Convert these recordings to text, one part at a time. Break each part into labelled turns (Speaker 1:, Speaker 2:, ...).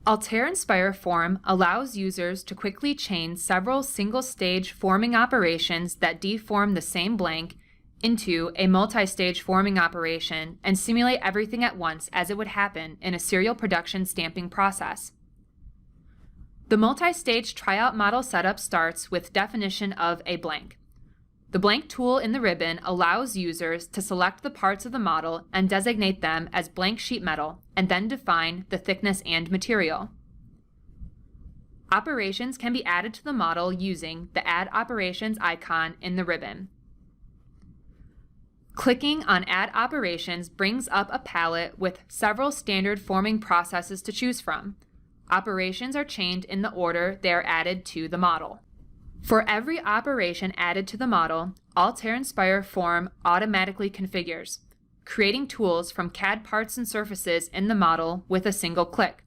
Speaker 1: Altair Inspire Form allows users to quickly chain several single-stage forming operations that deform the same blank into a multi-stage forming operation and simulate everything at once as it would happen in a serial production stamping process. The multi-stage tryout model setup starts with definition of a blank. The blank tool in the ribbon allows users to select the parts of the model and designate them as blank sheet metal, and then define the thickness and material. Operations can be added to the model using the Add Operations icon in the ribbon. Clicking on Add Operations brings up a palette with several standard forming processes to choose from. Operations are chained in the order they are added to the model. For every operation added to the model, Altair Inspire Form automatically configures, creating tools from CAD parts and surfaces in the model with a single click.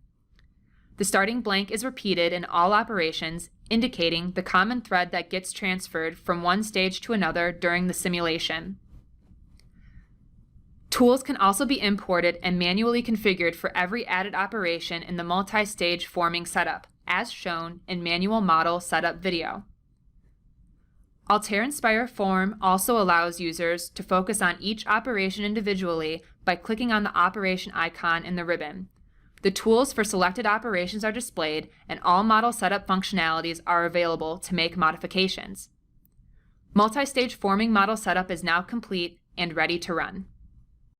Speaker 1: The starting blank is repeated in all operations, indicating the common thread that gets transferred from one stage to another during the simulation. Tools can also be imported and manually configured for every added operation in the multi-stage forming setup, as shown in Manual Model Setup video. Altair Inspire Form also allows users to focus on each operation individually by clicking on the operation icon in the ribbon. The tools for selected operations are displayed, and all model setup functionalities are available to make modifications. Multi-stage forming model setup is now complete and ready to run.